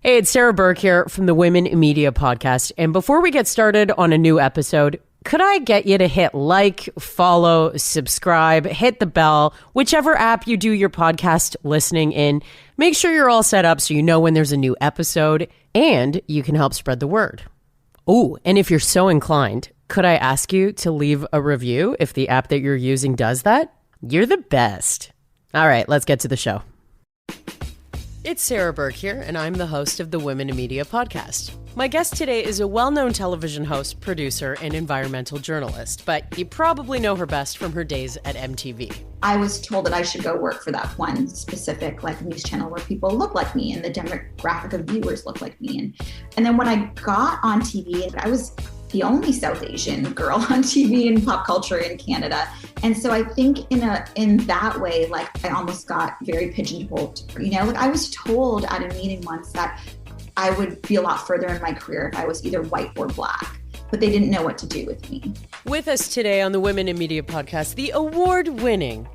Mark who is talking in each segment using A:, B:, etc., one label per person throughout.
A: Hey, it's Sarah Burke here from the Women in Media podcast. And before we get started on a new episode, could I get you to hit like, follow, subscribe, hit the bell, whichever app you do your podcast listening in. Make sure you're all set up so you know when there's a new episode and you can help spread the word. Oh, and if you're so inclined, could I ask you to leave a review if the app that you're using does that? You're the best. All right, let's get to the show. It's Sarah Burke here, and I'm the host of the Women in Media podcast. My guest today is a well-known television host, producer, and environmental journalist, but you probably know her best from her days at MTV.
B: I was told that I should go work for that one specific news channel where people look like me and the demographic of viewers look like me. And then when I got on TV, I was the only South Asian girl on TV and pop culture in Canada. And so I think in that way, I almost got very pigeonholed. I was told at a meeting once that I would be a lot further in my career if I was either white or black, but they didn't know what to do with me.
A: With us today on the Women in Media podcast, the award-winning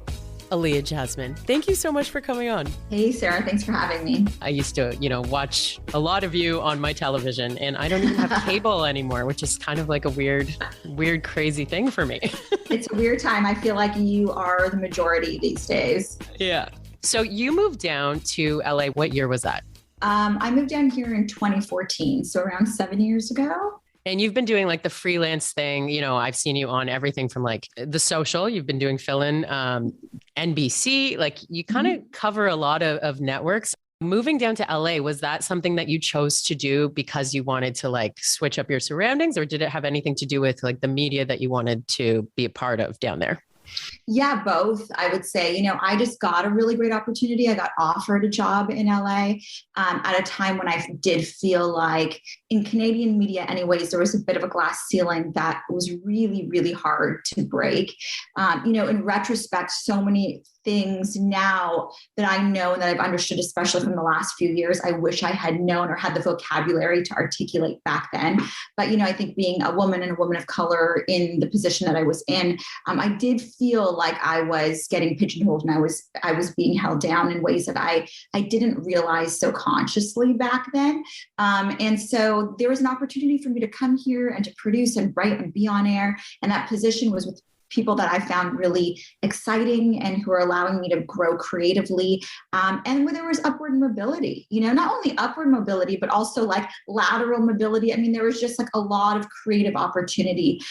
A: Aliya Jasmine. Thank you so much for coming on.
B: Hey, Sarah. Thanks for having me.
A: I used to, watch a lot of you on my television, and I don't even have cable anymore, which is kind of like a weird, crazy thing for me.
B: It's a weird time. I feel like you are the majority these days.
A: Yeah. So you moved down to LA. What year was that?
B: I moved down here in 2014, so around 7 years ago.
A: And you've been doing the freelance thing. I've seen you on everything from The Social. You've been doing fill-in, NBC. You kind of cover a lot of networks. Moving down to LA, was that something that you chose to do because you wanted to switch up your surroundings, or did it have anything to do with the media that you wanted to be a part of down there?
B: Yeah, both, I would say. I just got a really great opportunity. I got offered a job in LA at a time when I did feel like in Canadian media anyways, there was a bit of a glass ceiling that was really, really hard to break. In retrospect, so many things now that I know and that I've understood, especially from the last few years, I wish I had known or had the vocabulary to articulate back then. But, I think being a woman and a woman of color in the position that I was in, I did feel like I was getting pigeonholed and I was being held down in ways that I didn't realize so consciously back then. And so there was an opportunity for me to come here and to produce and write and be on air. And that position was with people that I found really exciting and who are allowing me to grow creatively. And where there was upward mobility, not only upward mobility, but also lateral mobility. I mean, there was just a lot of creative opportunity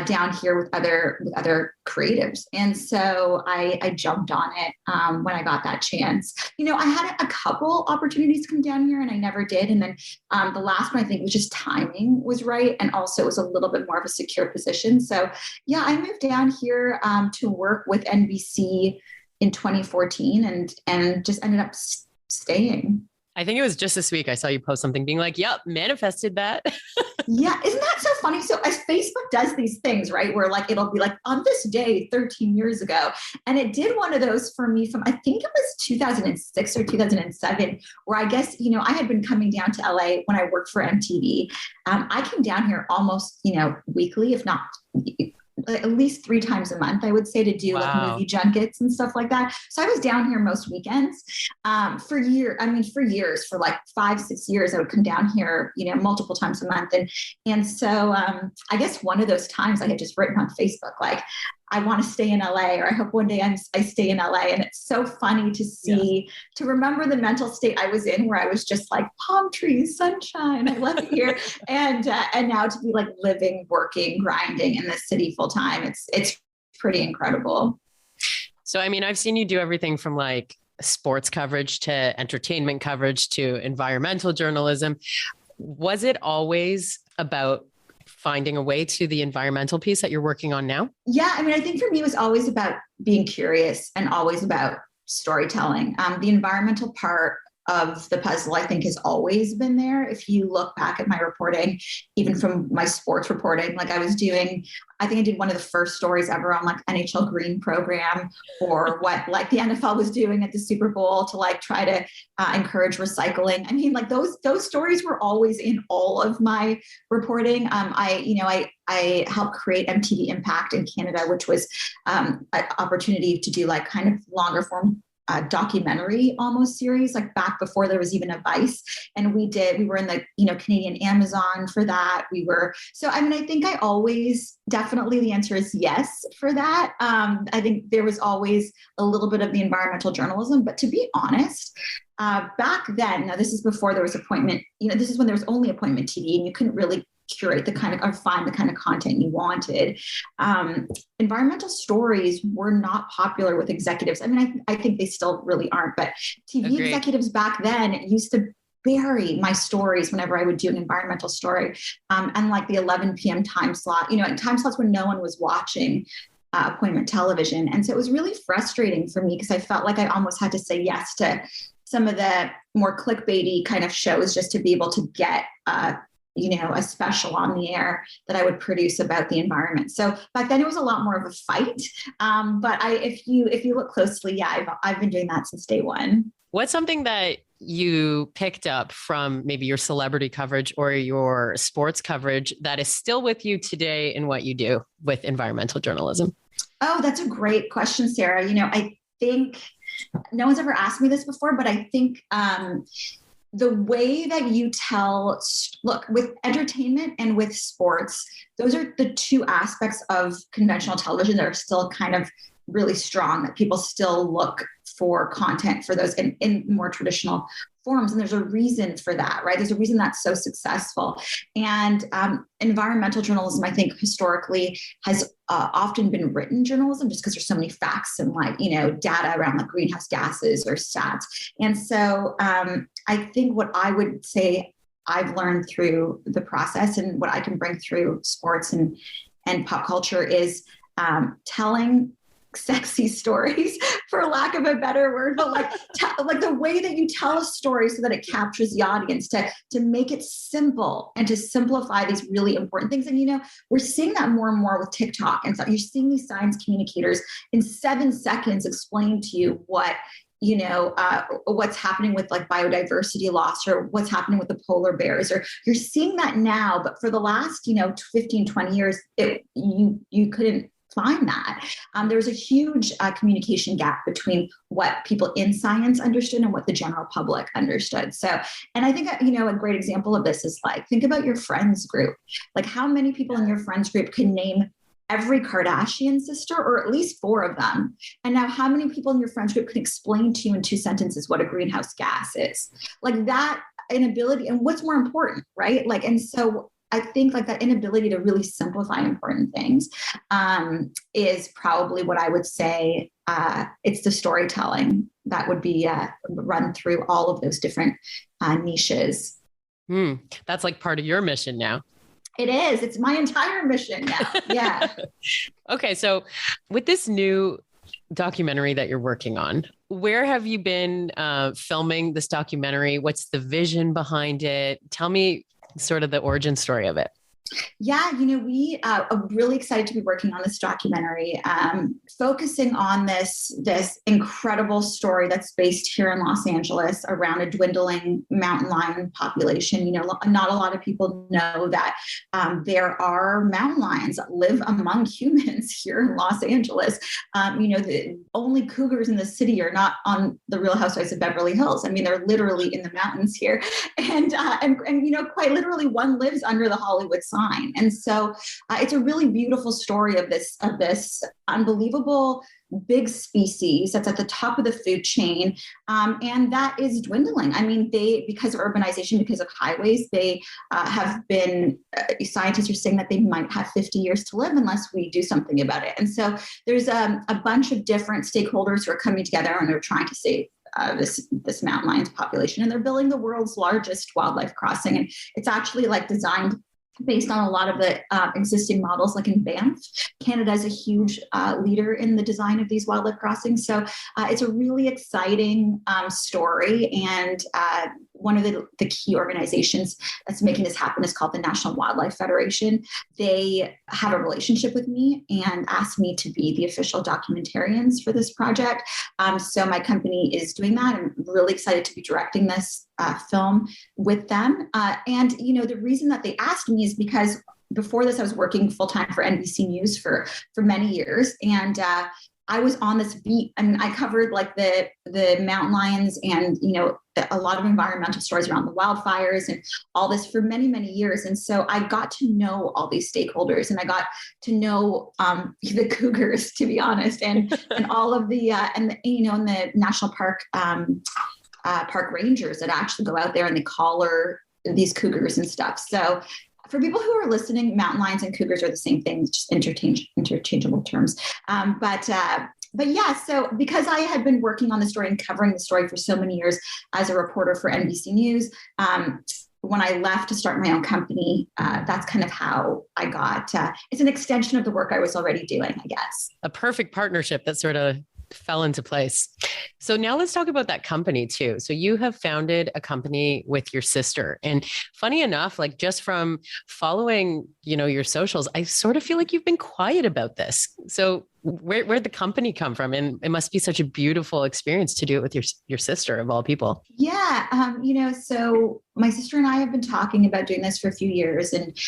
B: down here with other creatives. And so I jumped on it when I got that chance. I had a couple opportunities come down here and I never did. And then the last one, I think, was just timing was right. And also it was a little bit more of a secure position. So yeah, I moved down here to work with NBC in 2014 and just ended up staying.
A: I think it was just this week I saw you post something being yep, manifested that.
B: Yeah. Isn't that so funny? So as Facebook does these things, right, where it'll be on this day 13 years ago. And it did one of those for me from, I think it was 2006 or 2007, where I guess, I had been coming down to LA when I worked for MTV. I came down here almost, weekly, if not at least 3 times a month, I would say, to do movie junkets and stuff like that. So I was down here most weekends for years, for 5-6 years, I would come down here, multiple times a month. And so I guess one of those times I had just written on Facebook, I want to stay in LA, or I hope one day I stay in LA. And it's so funny to see, to remember the mental state I was in, where I was just palm trees, sunshine, I love it here. And now to be living, working, grinding in this city full time, it's pretty incredible.
A: So, I mean, I've seen you do everything from sports coverage to entertainment coverage to environmental journalism. Was it always about finding a way to the environmental piece that you're working on now?
B: Yeah. I mean, I think for me, it was always about being curious and always about storytelling. The environmental part of the puzzle, I think, has always been there. If you look back at my reporting, even from my sports reporting, I think I did one of the first stories ever on NHL green program, or what the NFL was doing at the Super Bowl to try to encourage recycling. I mean, those stories were always in all of my reporting. I helped create MTV Impact in Canada, which was an opportunity to do kind of longer form documentary almost series, like back before there was even a Vice. And we were in the, Canadian Amazon for that. I think I always, definitely the answer is yes for that. I think there was always a little bit of the environmental journalism, but to be honest, back then, now this is before there was appointment, this is when there was only appointment TV and you couldn't really curate the kind of, or find the kind of content you wanted. Environmental stories were not popular with executives. I mean, I think they still really aren't, but TV
A: Agreed.
B: Executives back then used to bury my stories whenever I would do an environmental story. And like the 11 p.m. time slot, time slots when no one was watching appointment television. And so it was really frustrating for me because I felt like I almost had to say yes to some of the more clickbaity kind of shows just to be able to get a special on the air that I would produce about the environment. So back then it was a lot more of a fight. But if you look closely, I've been doing that since day one.
A: What's something that you picked up from maybe your celebrity coverage or your sports coverage that is still with you today in what you do with environmental journalism?
B: Oh, that's a great question, Sarah. I think no one's ever asked me this before, but I think the way that you look, with entertainment and with sports, those are the two aspects of conventional television that are still kind of really strong, that people still look for content for those in more traditional forms. And there's a reason for that, right? There's a reason that's so successful. And environmental journalism, I think historically has often been written journalism just because there's so many facts and data around like greenhouse gases or stats. And so I think what I would say I've learned through the process and what I can bring through sports and pop culture is telling sexy stories, for lack of a better word, but like the way that you tell a story so that it captures the audience, to make it simple and to simplify these really important things. And we're seeing that more and more with TikTok, and so you're seeing these science communicators in 7 seconds explain to you what what's happening with like biodiversity loss or what's happening with the polar bears, or you're seeing that now, but for the last 15, 20 years, you couldn't find that. There was a huge communication gap between what people in science understood and what the general public understood. So, and I think, a great example of this is like, think about your friends group. Like how many people in your friends group can name every Kardashian sister, or at least 4 of them? And now how many people in your friends group can explain to you in 2 sentences what a greenhouse gas is? Like that inability, and what's more important, right? Like, and so I think like that inability to really simplify important things is probably what I would say. It's the storytelling that would be run through all of those different niches.
A: That's like part of your mission now.
B: It is. It's my entire mission now. Yeah.
A: Okay. So with this new documentary that you're working on, where have you been filming this documentary? What's the vision behind it? Tell me sort of the origin story of it.
B: Yeah, we are really excited to be working on this documentary, focusing on this incredible story that's based here in Los Angeles around a dwindling mountain lion population. Not a lot of people know that there are mountain lions that live among humans here in Los Angeles. The only cougars in the city are not on the Real Housewives of Beverly Hills. I mean, they're literally in the mountains here, and quite literally, one lives under the Hollywood sign. And so it's a really beautiful story of this unbelievable big species that's at the top of the food chain, and that is dwindling. I mean, because of urbanization, because of highways, they have been, scientists are saying that they might have 50 years to live unless we do something about it. And so there's a bunch of different stakeholders who are coming together, and they're trying to save this mountain lions population, and they're building the world's largest wildlife crossing. And it's actually like designed based on a lot of the existing models, like in Banff. Canada is a huge leader in the design of these wildlife crossings. So it's a really exciting story. And one of the key organizations that's making this happen is called the National Wildlife Federation. They have a relationship with me and asked me to be the official documentarians for this project. So my company is doing that. I'm really excited to be directing this film with them. And the reason that they asked me is because before this, I was working full-time for NBC News for many years. And I was on this beat and I covered like the mountain lions and, a lot of environmental stories around the wildfires and all this for many, many years. And so I got to know all these stakeholders and I got to know the cougars, to be honest, and all of the, and the national park, park rangers that actually go out there and they collar these cougars and stuff. So for people who are listening, mountain lions and cougars are the same thing, just interchangeable terms. But yeah, so because I had been working on the story and covering the story for so many years as a reporter for NBC News, when I left to start my own company, that's kind of how I got, it's an extension of the work I was already doing, I guess.
A: A perfect partnership that sort of fell into place. So now let's talk about that company too. So you have founded a company with your sister, and funny enough, like just from following, your socials, I sort of feel like you've been quiet about this. So where'd the company come from? And it must be such a beautiful experience to do it with your sister of all people.
B: Yeah. So my sister and I have been talking about doing this for a few years, and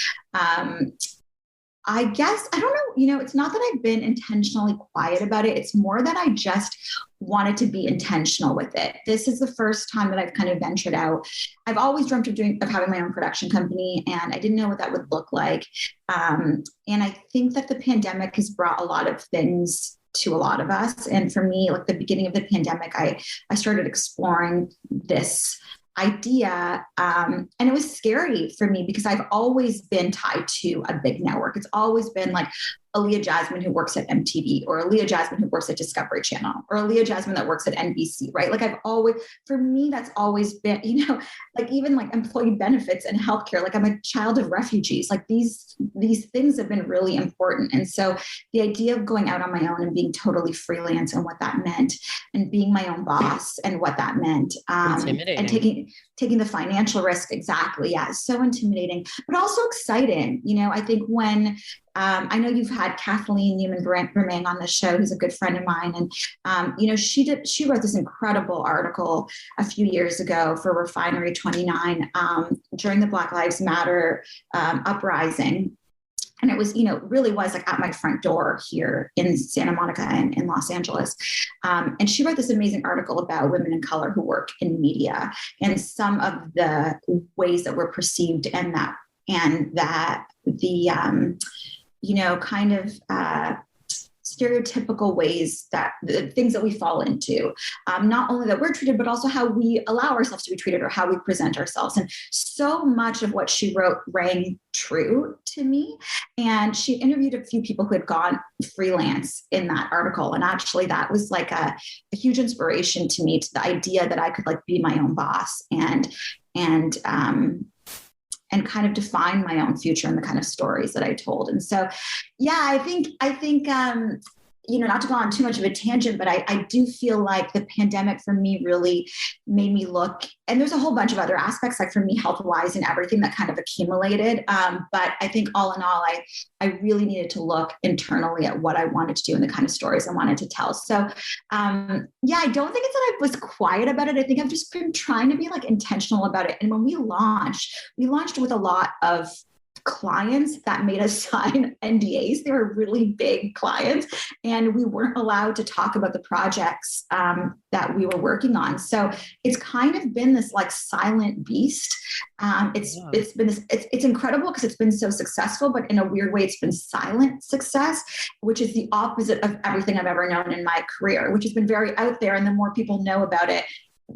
B: I guess, I don't know, it's not that I've been intentionally quiet about it. It's more that I just wanted to be intentional with it. This is the first time that I've kind of ventured out. I've always dreamt of having my own production company, and I didn't know what that would look like. And I think that the pandemic has brought a lot of things to a lot of us. And for me, like the beginning of the pandemic, I started exploring this idea. And it was scary for me because I've always been tied to a big network. It's always been like Aliya Jasmine who works at MTV, or Aliya Jasmine who works at Discovery Channel, or Aliya Jasmine that works at NBC, right? Like for me, that's always been, like even like employee benefits and healthcare, like I'm a child of refugees, like these things have been really important. And so the idea of going out on my own and being totally freelance and what that meant, and being my own boss and what that meant, and taking the financial risk. Exactly. Yeah. So intimidating, but also exciting. I think when, I know you've had Kathleen Newman-Remang on the show, who's a good friend of mine. And, she wrote this incredible article a few years ago for Refinery 29 during the Black Lives Matter uprising. And it was, really was like at my front door here in Santa Monica and in Los Angeles. And she wrote this amazing article about women of color who work in media and some of the ways that we're perceived and that the, kind of stereotypical ways that the things that we fall into, not only that we're treated, but also how we allow ourselves to be treated or how we present ourselves. And so much of what she wrote rang true to me. And she interviewed a few people who had gone freelance in that article. And actually that was like a huge inspiration to me, to the idea that I could like be my own boss and kind of define my own future and the kind of stories that I told. And so, yeah, I think, not to go on too much of a tangent, but I do feel like the pandemic for me really made me look, and there's a whole bunch of other aspects, like for me, health-wise and everything that kind of accumulated. But I think all in all, I really needed to look internally at what I wanted to do and the kind of stories I wanted to tell. So I don't think it's that I was quiet about it. I think I've just been trying to be like intentional about it. And when we launched with a lot of clients that made us sign NDAs. They were really big clients, and we weren't allowed to talk about the projects that we were working on. So it's kind of been this like silent beast. It's been this, it's incredible because it's been so successful, but in a weird way, it's been silent success, which is the opposite of everything I've ever known in my career, which has been very out there. And the more people know about it,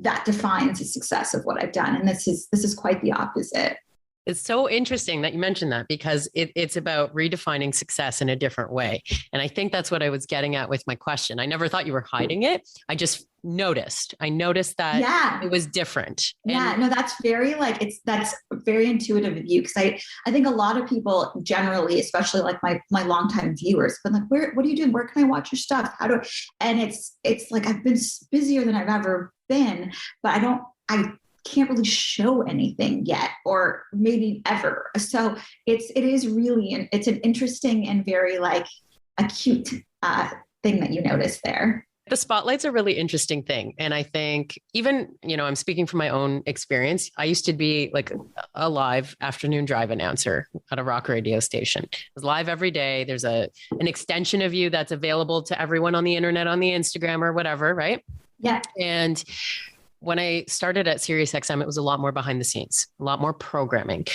B: that defines the success of what I've done. And this is quite the opposite.
A: It's so interesting that you mentioned that, because it's about redefining success in a different way. And I think that's what I was getting at with my question. I never thought you were hiding it. I just noticed. I noticed that it was different.
B: That's very that's very intuitive of you. Cause I think a lot of people generally, especially like my longtime viewers, but like, what are you doing? Where can I watch your stuff? And it's like, I've been busier than I've ever been, but I can't really show anything yet, or maybe ever. So it is really, it's an interesting and very like acute thing that you notice there.
A: The spotlight's a really interesting thing. And I think even, I'm speaking from my own experience. I used to be like a live afternoon drive announcer at a rock radio station. It was live every day. There's an extension of you that's available to everyone on the internet, on the Instagram or whatever, right?
B: Yeah.
A: And when I started at SiriusXM, it was a lot more behind the scenes, a lot more programming.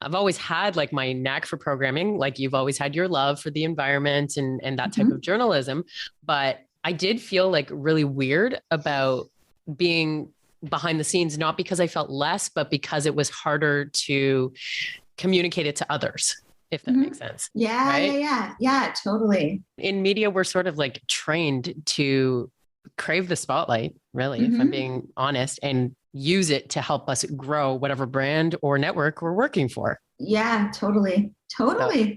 A: I've always had like my knack for programming, like you've always had your love for the environment and that type of journalism. But I did feel like really weird about being behind the scenes, not because I felt less, but because it was harder to communicate it to others, if that makes sense.
B: Yeah,
A: right?
B: Yeah, totally.
A: In media, we're sort of like trained to crave the spotlight, really, if I'm being honest, and use it to help us grow whatever brand or network we're working for.
B: Yeah, totally.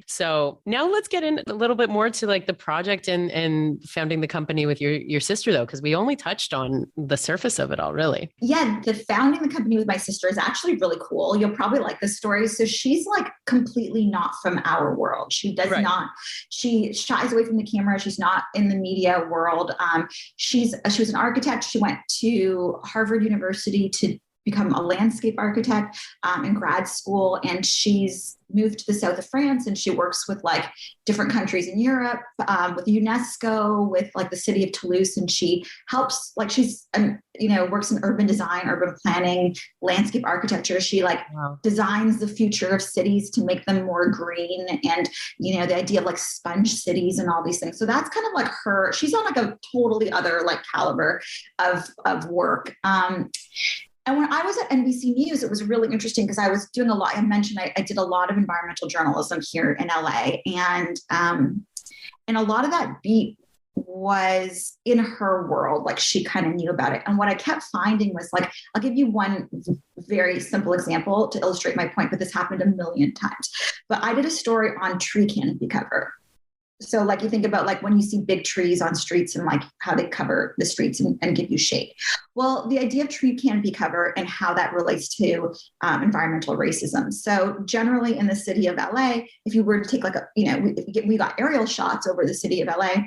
A: So now let's get in a little bit more to like the project and founding the company with your sister, though, because we only touched on the surface of it all, really.
B: Yeah, the founding the company with my sister is actually really cool. You'll probably like this story. So she's like completely not from our world. She does not, she shies away from the camera. She's not in the media world. She was an architect. She went to Harvard University to become a landscape architect in grad school. And she's moved to the south of France and she works with like different countries in Europe, with UNESCO, with like the city of Toulouse. And she helps, like she's, works in urban design, urban planning, landscape architecture. She like designs the future of cities to make them more green and, the idea of like sponge cities and all these things. So that's kind of like her, she's on like a totally other like caliber of work. And when I was at NBC News, it was really interesting because I was doing a lot. I mentioned I did a lot of environmental journalism here in LA, and a lot of that beat was in her world. Like she kind of knew about it. And what I kept finding was like, I'll give you one very simple example to illustrate my point, but this happened a million times. But I did a story on tree canopy cover. So like you think about like when you see big trees on streets and like how they cover the streets and give you shade. Well, the idea of tree canopy cover and how that relates to environmental racism. So generally in the city of LA, if you were to take like we got aerial shots over the city of LA,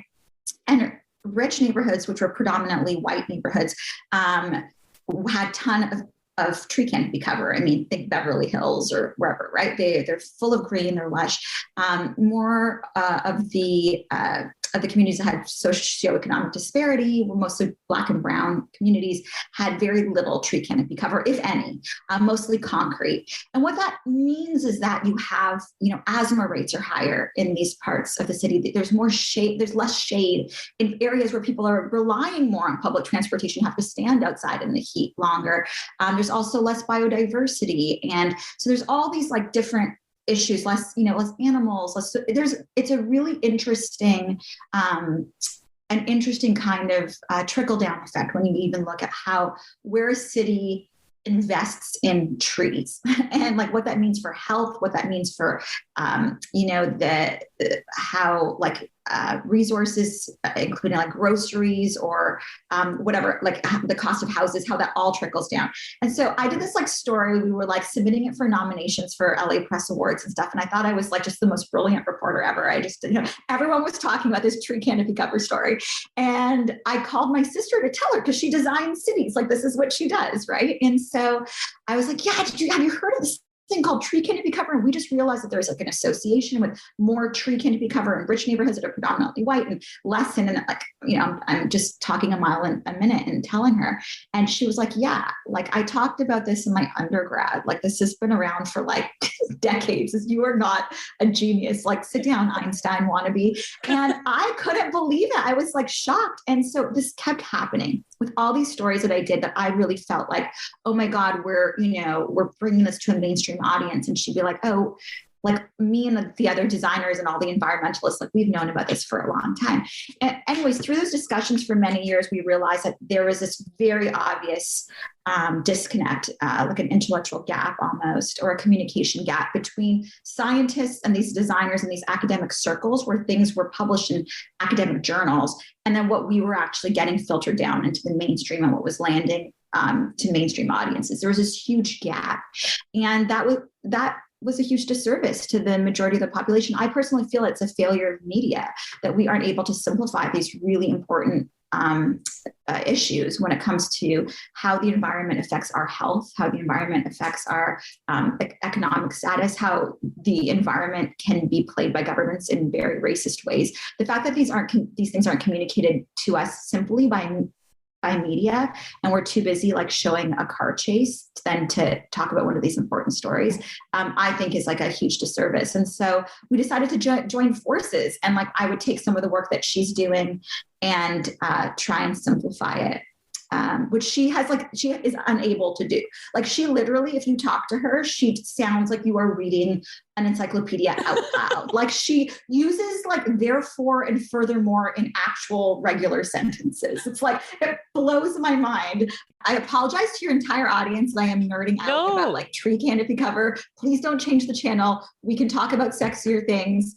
B: and rich neighborhoods, which were predominantly white neighborhoods, had a ton of tree canopy cover. I mean, think Beverly Hills or wherever, right? They're full of green, they're lush. More of the communities that had socioeconomic disparity, were mostly Black and brown communities, had very little tree canopy cover, if any, mostly concrete. And what that means is that you have, asthma rates are higher in these parts of the city. There's more shade, there's less shade in areas where people are relying more on public transportation, have to stand outside in the heat longer. There's also less biodiversity. And so there's all these like different issues, less animals, it's a really interesting, an interesting kind of trickle down effect when you even look at where a city invests in trees and like what that means for health, what that means for, how like resources, including like groceries or whatever, like the cost of houses, how that all trickles down. And so I did this like story. We were like submitting it for nominations for LA Press Awards and stuff. And I thought I was like just the most brilliant reporter ever. I just, everyone was talking about this tree canopy cover story. And I called my sister to tell her because she designs cities. Like this is what she does, right? And so I was like, yeah, have you heard of this thing called tree canopy cover? And we just realized that there's like an association with more tree canopy cover in rich neighborhoods that are predominantly white and less in, like, I'm just talking a mile in a minute and telling her. And she was like, yeah, like I talked about this in my undergrad. Like this has been around for like decades. You are not a genius, like sit down, Einstein wannabe. And I couldn't believe it. I was like shocked. And so this kept happening with all these stories that I did that I really felt like, oh my God, we're bringing this to a mainstream audience. And she'd be like, oh, like me and the other designers and all the environmentalists, like we've known about this for a long time. And anyways, through those discussions for many years, we realized that there was this very obvious disconnect, like an intellectual gap almost, or a communication gap between scientists and these designers and these academic circles where things were published in academic journals, and then what we were actually getting filtered down into the mainstream and what was landing to mainstream audiences. There was this huge gap. And that was a huge disservice to the majority of the population. I personally feel it's a failure of media that we aren't able to simplify these really important issues when it comes to how the environment affects our health, how the environment affects our economic status, how the environment can be played by governments in very racist ways. The fact that these things aren't communicated to us simply by media, and we're too busy like showing a car chase than to talk about one of these important stories, I think is like a huge disservice. And so we decided to join forces, and like I would take some of the work that she's doing and try and simplify it. Which she is unable to do. Like she literally, if you talk to her, she sounds like you are reading an encyclopedia out loud. Like she uses like therefore and furthermore in actual regular sentences. It's like, it blows my mind. I apologize to your entire audience. I am nerding out about like tree canopy cover. Please don't change the channel. We can talk about sexier things.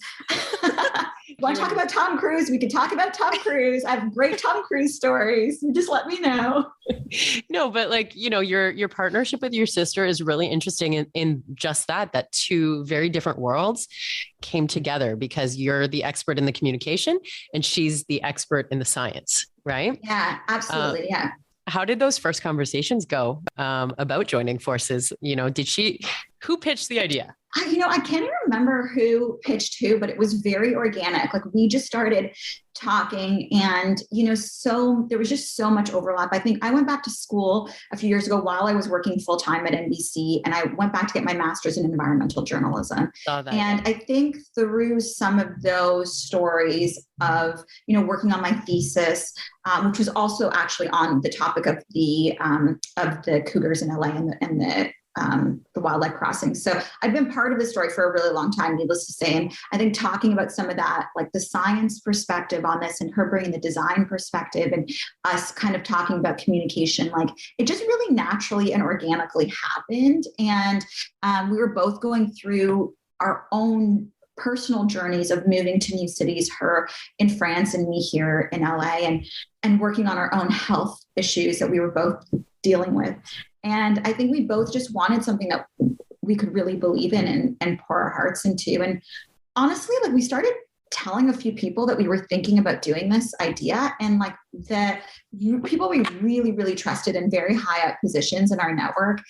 B: Want to talk about Tom Cruise? We can talk about Tom Cruise. I have great Tom Cruise stories. Just let me know.
A: No, but like, your partnership with your sister is really interesting in just that two very different worlds came together because you're the expert in the communication and she's the expert in the science, right?
B: Yeah, absolutely. Yeah.
A: How did those first conversations go about joining forces? Who pitched the idea?
B: I can't even remember who pitched who, but it was very organic. Like we just started talking and, so there was just so much overlap. I think I went back to school a few years ago while I was working full time at NBC, and I went back to get my master's in environmental journalism. And I think through some of those stories of, working on my thesis, which was also actually on the topic of the cougars in LA and the wildlife crossing. So I've been part of the story for a really long time, needless to say. And I think talking about some of that, like the science perspective on this and her bringing the design perspective and us kind of talking about communication, like it just really naturally and organically happened. And we were both going through our own personal journeys of moving to new cities, her in France and me here in LA, and working on our own health issues that we were both dealing with. And I think we both just wanted something that we could really believe in and pour our hearts into. And honestly, like we started telling a few people that we were thinking about doing this idea, and like the people we really, really trusted in very high up positions in our network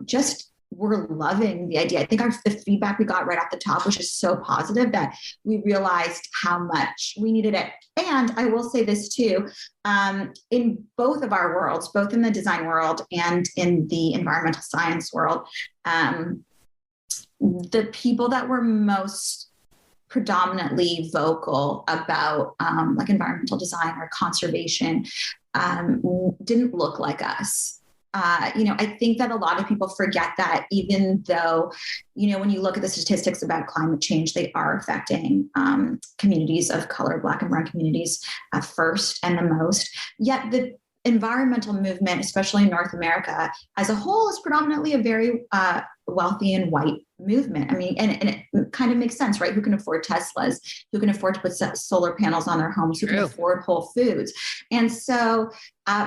B: just were loving the idea. I think the feedback we got right off the top was just so positive that we realized how much we needed it. And I will say this too, in both of our worlds, both in the design world and in the environmental science world, the people that were most predominantly vocal about like environmental design or conservation didn't look like us. I think that a lot of people forget that even though, when you look at the statistics about climate change, they are affecting communities of color, Black and brown communities first and the most. Yet the environmental movement, especially in North America as a whole, is predominantly a very wealthy and white movement. I mean, and it kind of makes sense, right? Who can afford Teslas? Who can afford to put solar panels on their homes? Who can afford Whole Foods? And so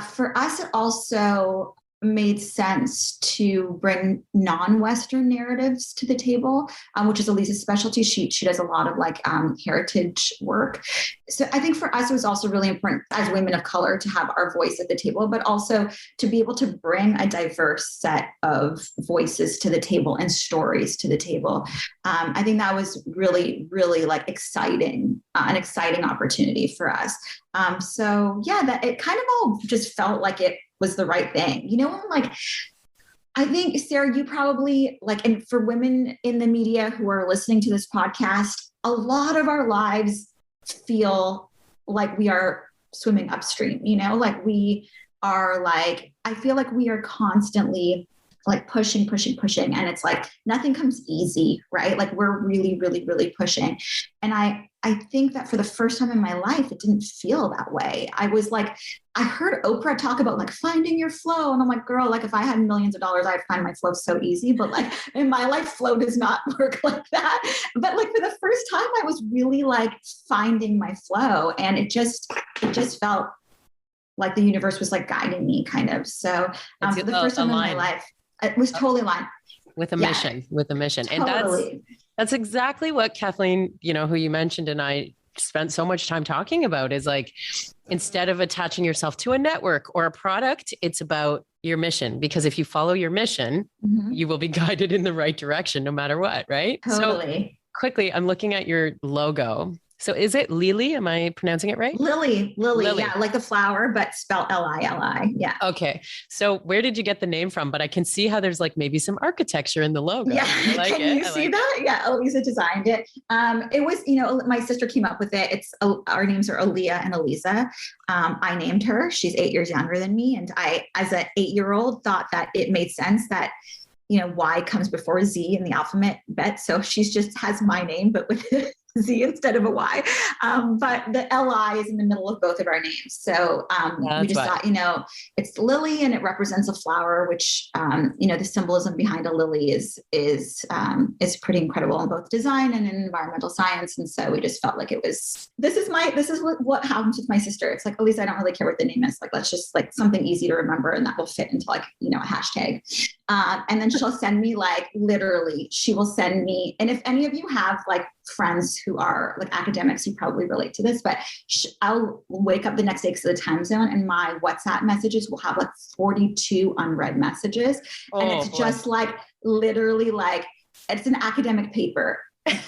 B: for us, it also made sense to bring non-Western narratives to the table, which is Aliya's specialty. She does a lot of like heritage work. So I think for us, it was also really important as women of color to have our voice at the table, but also to be able to bring a diverse set of voices to the table and stories to the table. I think that was really, really like exciting, an exciting opportunity for us. So yeah, that it kind of all just felt like it was the right thing. Like, I think, Sarah, you probably like, and for women in the media who are listening to this podcast, a lot of our lives feel like we are swimming upstream, like we are like, I feel like we are constantly like pushing. And it's like, nothing comes easy, right? Like we're really, really, really pushing. And I think that for the first time in my life, it didn't feel that way. I was like, I heard Oprah talk about like finding your flow. And I'm like, girl, like if I had millions of dollars, I'd find my flow so easy. But like in my life, flow does not work like that. But like for the first time, I was really like finding my flow. And it just felt like the universe was like guiding me kind of. So for the first time in my life, it was totally aligned.
A: With a mission.
B: Totally.
A: And that's exactly what Kathleen, who you mentioned, and I spent so much time talking about is like, instead of attaching yourself to a network or a product, it's about your mission. Because if you follow your mission, you will be guided in the right direction no matter what, right?
B: Totally.
A: So quickly, I'm looking at your logo. So is it Lily? Am I pronouncing it right?
B: Lily. Yeah, like the flower, but spelled Lili. Yeah.
A: Okay. So where did you get the name from? But I can see how there's like maybe some architecture in the logo.
B: Yeah.
A: I like
B: Can you see that?
A: it.
B: Yeah. Elisa designed it. It was, my sister came up with it. Our names are Aliya and Elisa. I named her. She's 8 years younger than me. And I, as an 8-year-old, thought that it made sense that Y comes before Z in the alphabet. So she's just has my name, but with Z instead of a Y. But the Li is in the middle of both of our names. So we just thought, it's Lily and it represents a flower, which, the symbolism behind a lily is pretty incredible in both design and in environmental science. And so we just felt like this is what happens with my sister. It's like, at least I don't really care what the name is. Like, let's just like something easy to remember and that will fit into like, a hashtag. And then she'll send me she will send me, and if any of you have like friends who are like academics, you probably relate to this, but I'll wake up the next day because of the time zone and my WhatsApp messages will have like 42 unread messages. And it's just like, literally like, it's an academic paper.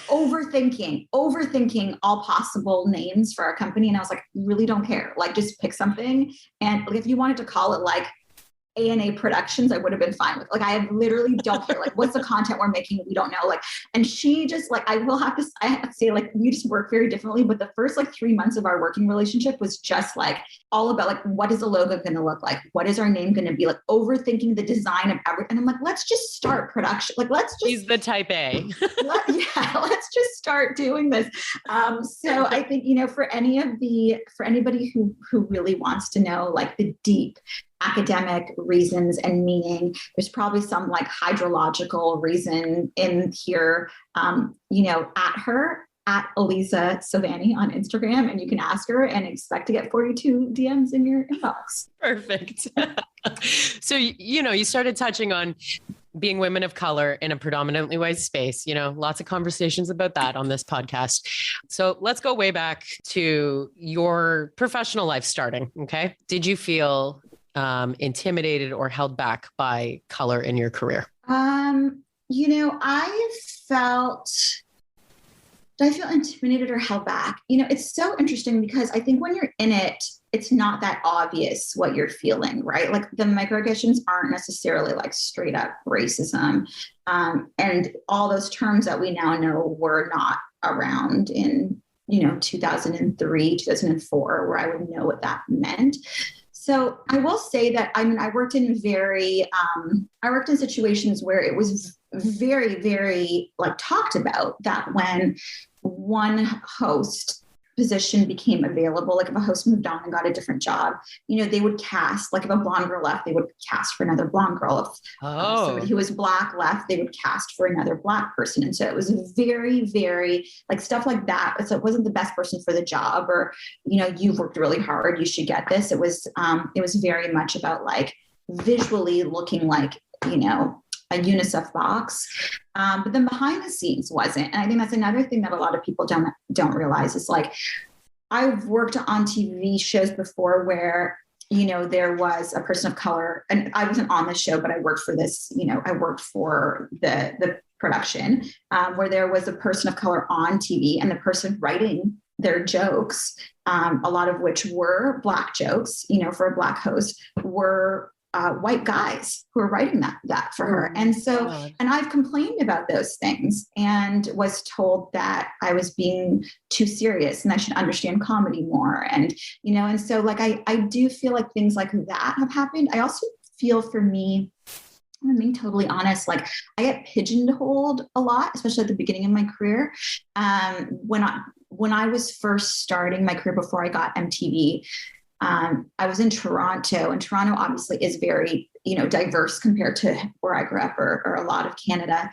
B: overthinking all possible names for our company. And I was like, really don't care. Like, just pick something. And like, if you wanted to call it like A&A Productions, I would have been fine with. Like, I literally don't care. Like, what's the content we're making? We don't know. Like, and she just like, I have to say, like, we just work very differently. But the first like 3 months of our working relationship was just like all about like, what is the logo going to look like? What is our name going to be? Like, overthinking the design of everything. And I'm like, let's just start production. Like, let's just.
A: She's the type A.
B: Let's just start doing this. So I think, for anybody who really wants to know like the deep academic reasons and meaning, there's probably some like hydrological reason in here, at Elisa Silvani on Instagram, and you can ask her and expect to get 42 DMs in your inbox.
A: Perfect. So, you started touching on being women of color in a predominantly white space, lots of conversations about that on this podcast. So let's go way back to your professional life starting. Okay. Did you feel intimidated or held back by color in your career?
B: Did I feel intimidated or held back? It's so interesting because I think when you're in it, it's not that obvious what you're feeling, right? Like, the microaggressions aren't necessarily like straight up racism. And all those terms that we now know were not around in, 2003, 2004, where I would know what that meant. So I will say that, I worked in situations where it was very, very like talked about that when one host position became available, like if a host moved on and got a different job, they would cast, like if a blonde girl left, they would cast for another blonde girl. If somebody who was Black left, they would cast for another Black person. And so it was very, very like stuff like that. So it wasn't the best person for the job, or, you've worked really hard, you should get this. It was very much about like visually looking like, a UNICEF box. But then behind the scenes wasn't. And I think that's another thing that a lot of people don't realize is like, I've worked on TV shows before where, there was a person of color, and I wasn't on the show, but I worked for this, I worked for the production where there was a person of color on TV, and the person writing their jokes, a lot of which were Black jokes, for a Black host, were white guys who were writing that for her. And so, and I've complained about those things and was told that I was being too serious and I should understand comedy more. And, and so like, I do feel like things like that have happened. I also feel, for me, I'm being totally honest, like I get pigeonholed a lot, especially at the beginning of my career. When I was first starting my career before I got MTV, I was in Toronto, and Toronto obviously is very, diverse compared to where I grew up or a lot of Canada.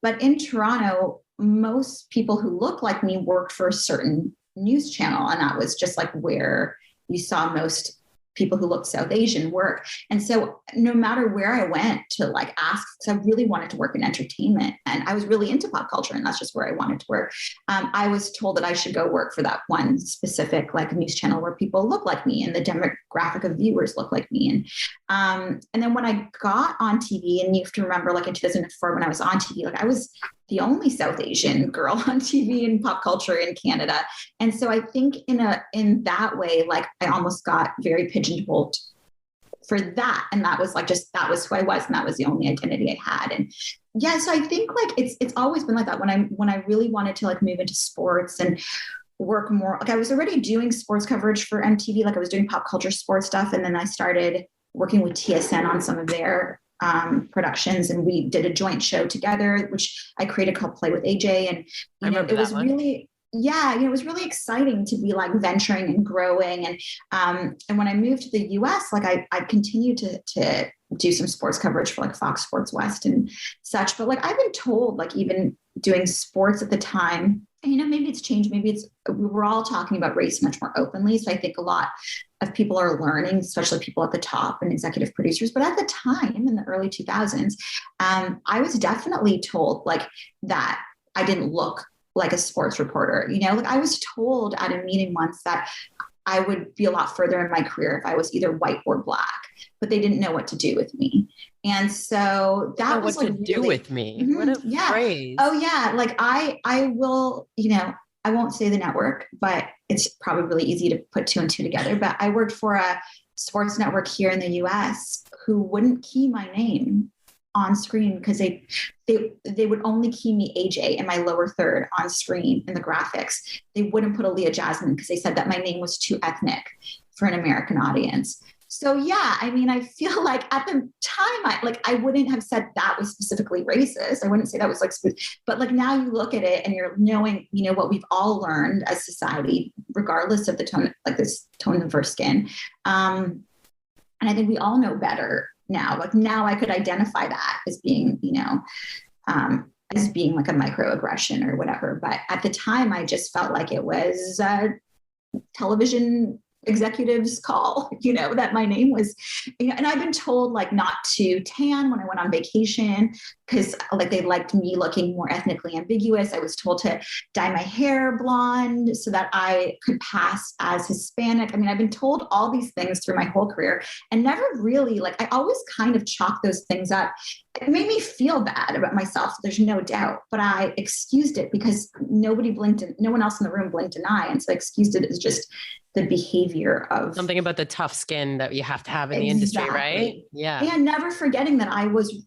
B: But in Toronto, most people who look like me worked for a certain news channel. And that was just like where you saw most people who look South Asian work. And so no matter where I went to like ask, because I really wanted to work in entertainment and I was really into pop culture and that's just where I wanted to work. I was told that I should go work for that one specific like news channel where people look like me and the demographic of viewers look like me. And then when I got on TV, and you have to remember like in 2004 when I was on TV, like I was the only South Asian girl on TV and pop culture in Canada. And so I think in that way, like I almost got very pigeonholed for that. And that was like, that was who I was. And that was the only identity I had. And yeah, so I think like it's always been like that when I really wanted to like move into sports and work more, like I was already doing sports coverage for MTV. Like I was doing pop culture sports stuff. And then I started working with TSN on some of their productions, and we did a joint show together, which I created called Play with AJ. And it was really, it was really exciting to be like venturing and growing. And when I moved to the US, like I continued to do some sports coverage for like Fox Sports West and such. But like I've been told, like even doing sports at the time, maybe it's changed. Maybe we're all talking about race much more openly. So I think a lot of people are learning, especially people at the top and executive producers. But at the time in the early 2000s, I was definitely told like that I didn't look like a sports reporter. Like I was told at a meeting once that I would be a lot further in my career if I was either white or black, but they didn't know what to do with me. And so that was
A: what
B: like
A: to do with me.
B: Mm-hmm,
A: what a phrase.
B: Oh yeah. Like I will, I won't say the network, but it's probably really easy to put two and two together. But I worked for a sports network here in the US who wouldn't key my name on screen because they would only key me AJ in my lower third on screen in the graphics. They wouldn't put Aliya Jasmine because they said that my name was too ethnic for an American audience. So yeah, I mean, I feel like at the time, I wouldn't have said that was specifically racist. I wouldn't say that was like, but like now you look at it and you're knowing, what we've all learned as society, regardless of the tone, like this tone of our skin. And I think we all know better now. Like now I could identify that as being, as being like a microaggression or whatever. But at the time, I just felt like it was television executives call, that my name was, and I've been told like not to tan when I went on vacation because like they liked me looking more ethnically ambiguous. I was told to dye my hair blonde so that I could pass as Hispanic. I mean, I've been told all these things through my whole career and never really like, I always kind of chalk those things up. It made me feel bad about myself. There's no doubt, but I excused it because no one else in the room blinked an eye. And so I excused it as just the behavior of
A: something about the tough skin that you have to have in the industry, right?
B: Yeah. And never forgetting that I was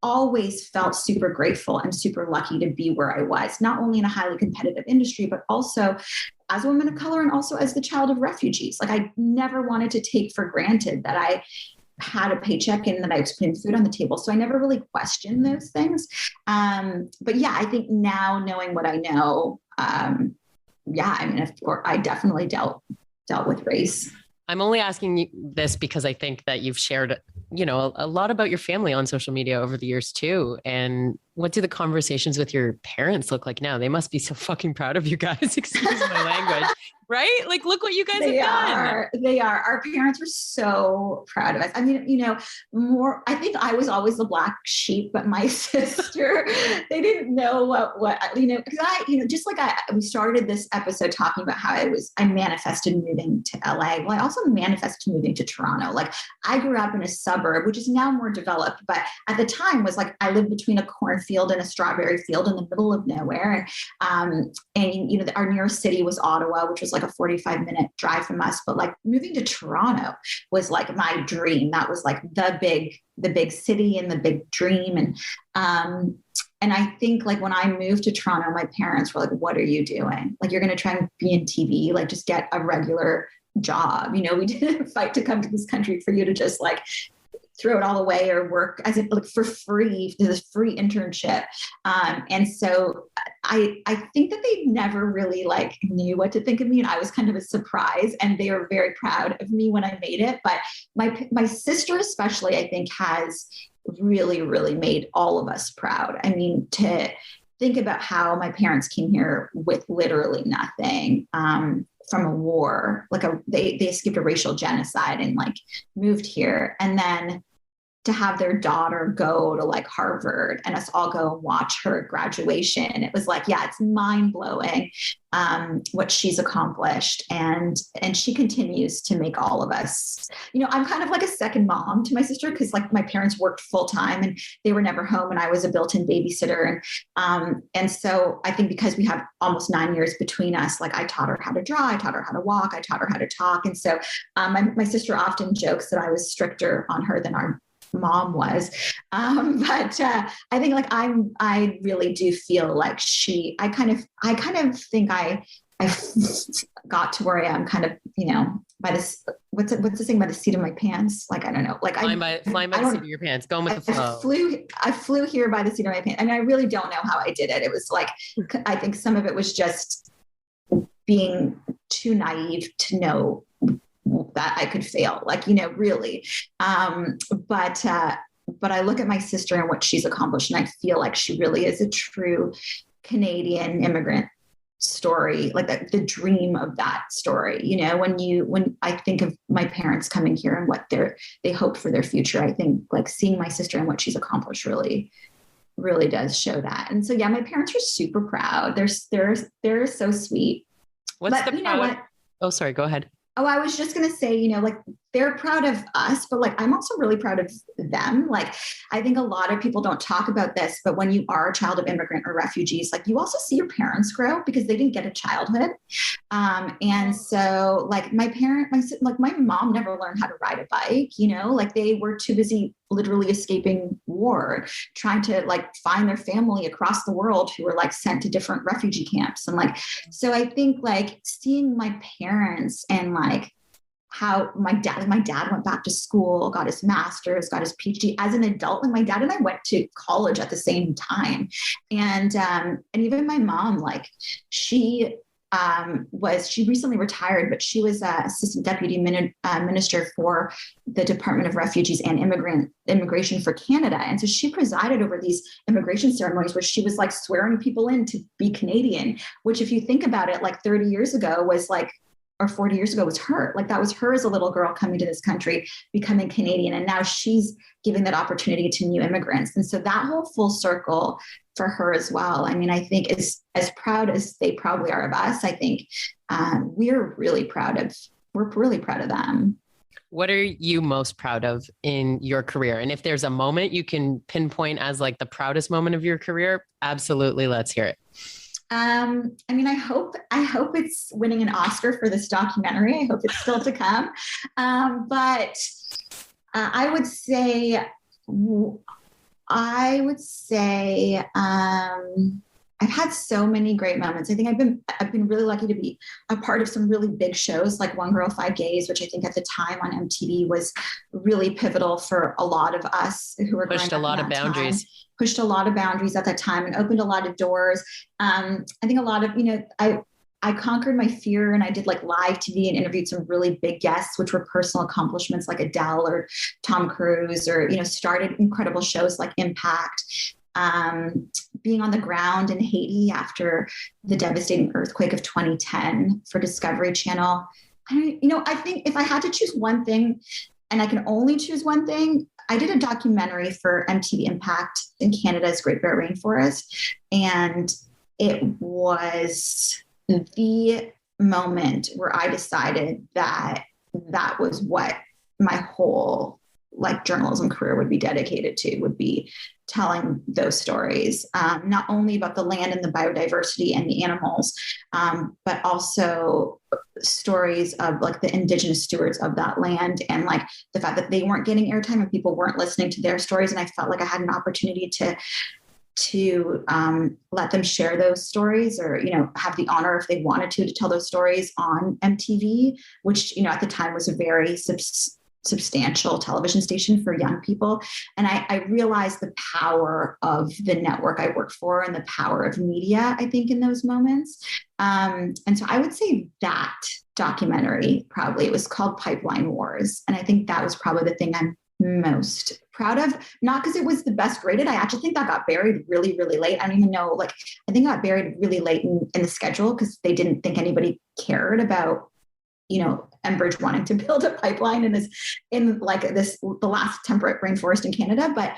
B: always felt super grateful and super lucky to be where I was, not only in a highly competitive industry, but also as a woman of color and also as the child of refugees. Like I never wanted to take for granted that I had a paycheck and that I was putting food on the table. So I never really questioned those things. But yeah, I think now knowing what I know, I mean, of course, I definitely dealt with race.
A: I'm only asking you this because I think that you've shared, a lot about your family on social media over the years too. And what do the conversations with your parents look like now? They must be so fucking proud of you guys. Excuse my language. Right? Like, look what you guys have done.
B: They are. Our parents were so proud of us. I mean, I think I was always the black sheep, but my sister, they didn't know because just like we started this episode talking about how I manifested moving to LA. Well, I also manifested moving to Toronto. Like I grew up in a suburb, which is now more developed, but at the time was like, I lived between a cornfield and a strawberry field in the middle of nowhere. And our nearest city was Ottawa, which was like a 45-minute drive from us. But like moving to Toronto was like my dream. That was like the big city and the big dream. And I think like when I moved to Toronto, my parents were like, what are you doing? Like, you're going to try and be in TV, like just get a regular job. We didn't fight to come to this country for you to just like throw it all away or work as if like for free, this free internship. And so I think that they never really like knew what to think of me. And I was kind of a surprise, and they were very proud of me when I made it. But my sister especially, I think, has really, really made all of us proud. I mean, to think about how my parents came here with literally nothing. from a war, like they escaped a racial genocide and like moved here. And then to have their daughter go to like Harvard and us all go and watch her graduation. It was like, yeah, it's mind blowing what she's accomplished. And she continues to make all of us, I'm kind of like a second mom to my sister, because like my parents worked full time and they were never home and I was a built-in babysitter. And so I think because we have almost 9 years between us, like I taught her how to draw, I taught her how to walk, I taught her how to talk. And so my sister often jokes that I was stricter on her than our mom was. But I think like I really do feel like I kind of think I got to where I am kind of, by this, what's the saying, by the seat of my pants? Like, I don't know, like
A: flying by the seat of your pants, going with the flow.
B: I flew here by the seat of my pants. I mean, I really don't know how I did it. It was like, I think some of it was just being too naive to know that I could fail, like, really. But I look at my sister and what she's accomplished, and I feel like she really is a true Canadian immigrant story, like the dream of that story. When I think of my parents coming here and what they hope for their future, I think like seeing my sister and what she's accomplished really, really does show that. And so, yeah, my parents are super proud. They're so sweet.
A: Oh, sorry, go ahead.
B: Oh, I was just going to say, like they're proud of us, but like, I'm also really proud of them. Like, I think a lot of people don't talk about this, but when you are a child of immigrant or refugees, like you also see your parents grow because they didn't get a childhood. And so like my mom never learned how to ride a bike, like they were too busy literally escaping war, trying to like find their family across the world who were like sent to different refugee camps. And like, so I think like seeing my parents and like how my dad went back to school, got his master's, got his PhD as an adult. And my dad and I went to college at the same time. And even my mom, like she recently retired, but she was assistant deputy minister for the Department of Refugees and Immigration for Canada. And so she presided over these immigration ceremonies where she was like swearing people in to be Canadian, which if you think about it, like 30 years ago was like, or 40 years ago was her. Like that was her as a little girl coming to this country, becoming Canadian. And now she's giving that opportunity to new immigrants. And so that whole full circle for her as well. I mean, I think as proud as they probably are of us, I think we're really proud of them.
A: What are you most proud of in your career? And if there's a moment you can pinpoint as like the proudest moment of your career, absolutely. Let's hear it.
B: I mean, I hope it's winning an Oscar for this documentary. I hope it's still to come. But I would say I've had so many great moments. I think I've been really lucky to be a part of some really big shows like One Girl, Five Gays, which I think at the time on MTV was really pivotal for a lot of us who were
A: pushed a lot of boundaries.
B: Pushed a lot of boundaries at that time and opened a lot of doors. I think a lot of, I conquered my fear and I did like live TV and interviewed some really big guests, which were personal accomplishments like Adele or Tom Cruise, or, started incredible shows like Impact. Being on the ground in Haiti after the devastating earthquake of 2010 for Discovery Channel. I think if I had to choose one thing, and I can only choose one thing, I did a documentary for MTV Impact in Canada's Great Bear Rainforest. And it was the moment where I decided that was what my whole like journalism career would be dedicated to, would be telling those stories, not only about the land and the biodiversity and the animals, but also stories of like the indigenous stewards of that land and like the fact that they weren't getting airtime and people weren't listening to their stories. And I felt like I had an opportunity to let them share those stories, or, have the honor if they wanted to tell those stories on MTV, which, at the time was a very substantial television station for young people. And I realized the power of the network I work for and the power of media, I think, in those moments. And so I would say that documentary, probably, it was called Pipeline Wars. And I think that was probably the thing I'm most proud of, not because it was the best graded. I actually think that got buried really, really late. I don't even know, like, I think it got buried really late in the schedule because they didn't think anybody cared about, Enbridge wanting to build a pipeline the last temperate rainforest in Canada. But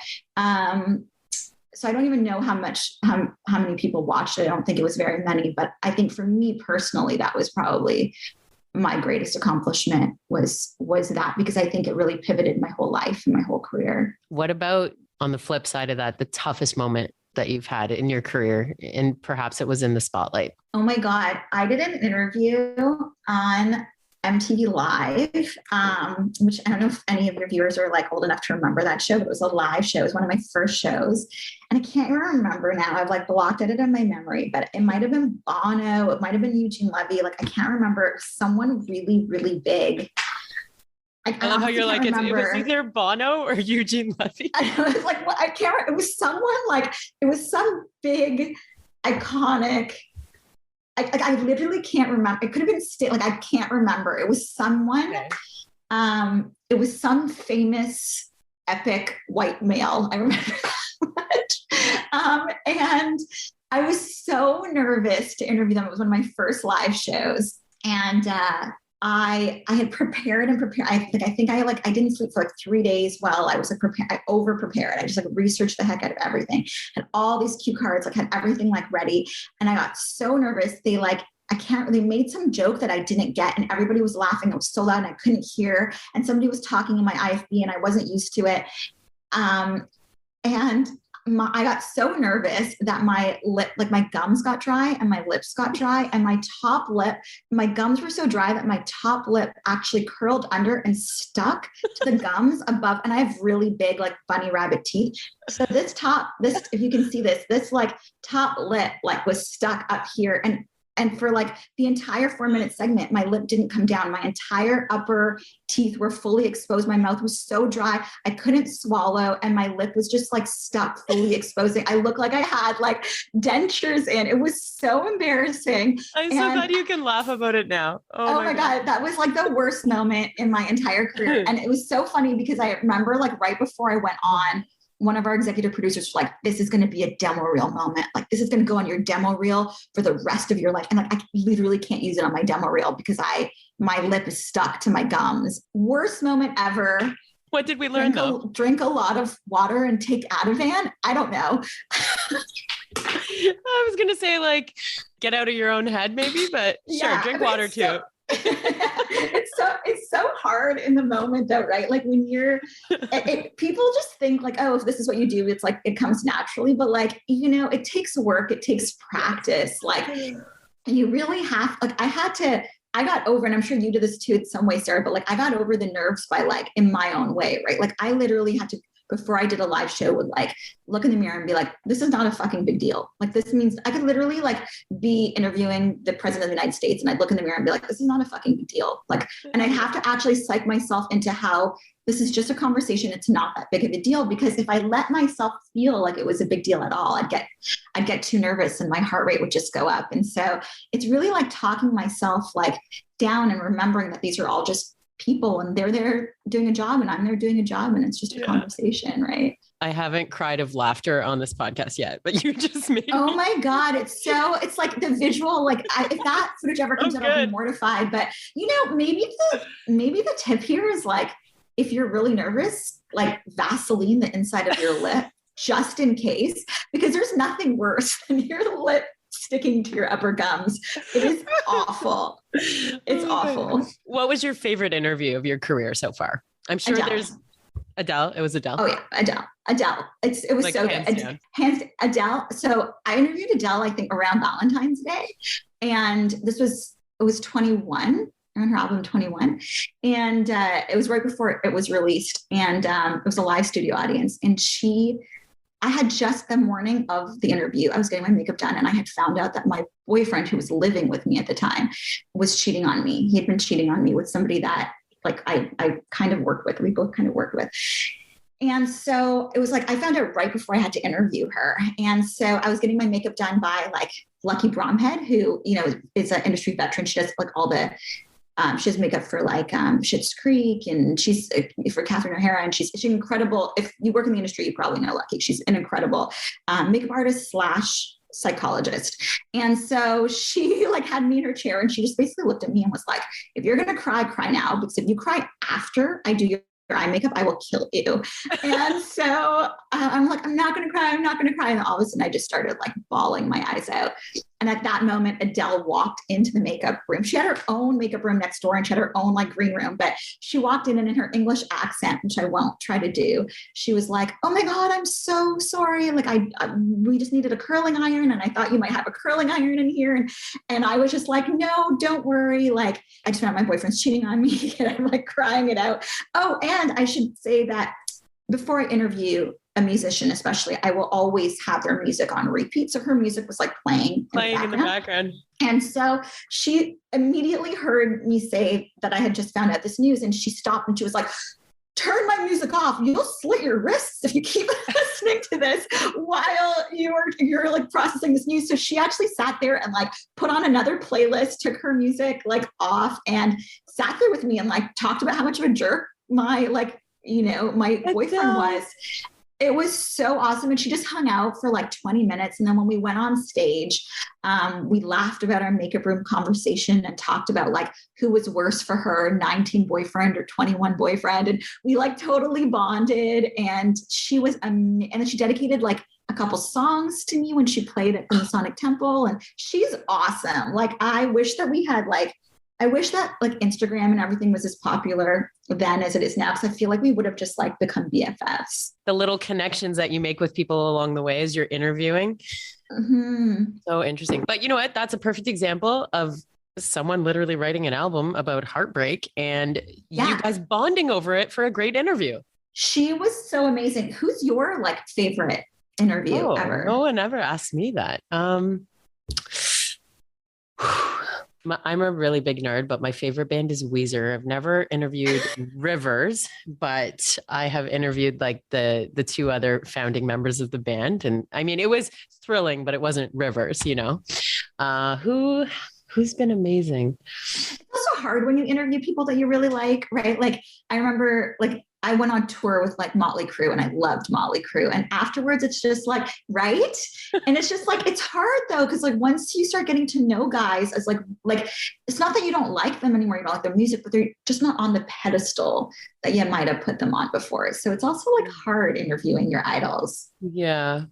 B: so I don't even know how many people watched it. I don't think it was very many, but I think for me personally, that was probably my greatest accomplishment was that, because I think it really pivoted my whole life and my whole career.
A: What about on the flip side of that, the toughest moment that you've had in your career, and perhaps it was in the spotlight?
B: Oh my God. I did an interview on MTV Live, which I don't know if any of your viewers are like old enough to remember that show, but it was a live show. It was one of my first shows. And I can't even remember now. I've like blocked it in my memory, but it might've been Bono. It might've been Eugene Levy. Like, I can't remember. Someone really, really big.
A: I love how you're like, it was either Bono or Eugene Levy.
B: I was like, well, I can't, it was someone like, it was some big, iconic, I literally can't remember. It could have been I can't remember. It was someone, okay. It was some famous epic white male. I remember that much. And I was so nervous to interview them. It was one of my first live shows. And, I had prepared. I didn't sleep for like 3 days while I was I over prepared. I just like researched the heck out of everything, had all these cue cards, like had everything like ready. And I got so nervous. They made some joke that I didn't get, and everybody was laughing. It was so loud and I couldn't hear. And somebody was talking in my IFB and I wasn't used to it. I got so nervous that my gums got dry and my lips got dry, and my gums were so dry that my top lip actually curled under and stuck to the gums above. And I have really big, like bunny rabbit teeth. So this, if you can see this like top lip, like was stuck up here. And for like the entire 4-minute segment, my lip didn't come down. My entire upper teeth were fully exposed. My mouth was so dry, I couldn't swallow. And my lip was just like stuck, fully exposing. I looked like I had like dentures in. It was so embarrassing.
A: I'm so glad you can laugh about it now.
B: Oh my God. That was like the worst moment in my entire career. And it was so funny because I remember like right before I went on, one of our executive producers was like, this is going to be a demo reel moment. Like, this is going to go on your demo reel for the rest of your life. And like, I literally can't use it on my demo reel because my lip is stuck to my gums. Worst moment ever.
A: What did we learn though?
B: Drink a lot of water and take Ativan. I don't know.
A: I was going to say like, get out of your own head maybe, but sure, drink water too.
B: It's so hard in the moment though, right? Like when people just think like, oh, if this is what you do, it's like it comes naturally, but like, it takes work, it takes practice. Like you really have, like I got over, and I'm sure you did this too in some way, Sarah, but like I got over the nerves by like in my own way, right? Like I literally had to, before I did a live show, would like look in the mirror and be like, this is not a fucking big deal. Like this means I could literally like be interviewing the president of the United States and I'd look in the mirror and be like, this is not a fucking big deal. Like, and I'd have to actually psych myself into how this is just a conversation. It's not that big of a deal, because if I let myself feel like it was a big deal at all, I'd get too nervous and my heart rate would just go up. And so it's really like talking myself like down and remembering that these are all just people and they're there doing a job and I'm there doing a job, and it's just a conversation, right?
A: I haven't cried of laughter on this podcast yet, but you just made
B: Oh my God. It's like the visual, like if that footage ever comes out, I'll be mortified. But maybe the tip here is like, if you're really nervous, like Vaseline the inside of your lip, just in case, because there's nothing worse than your lip sticking to your upper gums. It is awful. It's awful.
A: What was your favorite interview of your career so far? I'm sure there's Adele. It was Adele.
B: Oh yeah, Adele. It was like so good. Adele. So I interviewed Adele, I think around Valentine's Day, and it was 21. On her album 21. And it was right before it was released. And it was a live studio audience. And I had just the morning of the interview, I was getting my makeup done, and I had found out that my boyfriend, who was living with me at the time, was cheating on me. He had been cheating on me with somebody that like I kind of worked with. We both kind of worked with. And so it was like, I found out right before I had to interview her. And so I was getting my makeup done by like Lucky Bromhead, who, is an industry veteran. She does like all the She does makeup for like Schitt's Creek, and she's for Catherine O'Hara, and she's incredible. If you work in the industry, you probably know Lucky. She's an incredible makeup artist / psychologist. And so she like had me in her chair, and she just basically looked at me and was like, if you're going to cry, cry now, because if you cry after I do your eye makeup, I will kill you. And so I'm like, I'm not going to cry. I'm not going to cry. And all of a sudden I just started like bawling my eyes out. And at that moment, Adele walked into the makeup room. She had her own makeup room next door, and she had her own like green room, but she walked in, and in her English accent, which I won't try to do, she was like, oh my God, I'm so sorry. Like we just needed a curling iron, and I thought you might have a curling iron in here. And I was just like, no, don't worry. Like I just found out my boyfriend's cheating on me, and I'm like crying it out. Oh, and I should say that before I interview a musician, especially, I will always have their music on repeat. So her music was like playing
A: in the background.
B: And so she immediately heard me say that I had just found out this news, and she stopped and she was like, turn my music off. You'll slit your wrists if you keep listening to this while you're like processing this news. So she actually sat there and like put on another playlist, took her music like off, and sat there with me and like talked about how much of a jerk my boyfriend was. It was so awesome. And she just hung out for like 20 minutes. And then when we went on stage, we laughed about our makeup room conversation and talked about like who was worse for her, 19 boyfriend or 21 boyfriend. And we like totally bonded. And she was, and then she dedicated like a couple songs to me when she played at the Sonic Temple. And she's awesome. Like, I wish that Instagram and everything was as popular then as it is now, because I feel like we would have just like become BFFs.
A: The little connections that you make with people along the way as you're interviewing. Mm-hmm. So interesting. But you know what? That's a perfect example of someone literally writing an album about heartbreak and you guys bonding over it for a great interview.
B: She was so amazing. Who's your like favorite interview ever?
A: No one ever asked me that. I'm a really big nerd, but my favorite band is Weezer. I've never interviewed Rivers, but I have interviewed like the two other founding members of the band. And I mean, it was thrilling, but it wasn't Rivers, you know. Who's been amazing?
B: It's also hard when you interview people that you really like, right? Like I remember like I went on tour with like Motley Crue, and I loved Motley Crue. And afterwards it's just like, right. And it's just like, it's hard though. Cause like once you start getting to know guys as like, it's not that you don't like them anymore. You don't like their music, but they're just not on the pedestal that you might've put them on before. So it's also like hard interviewing your idols.
A: Yeah.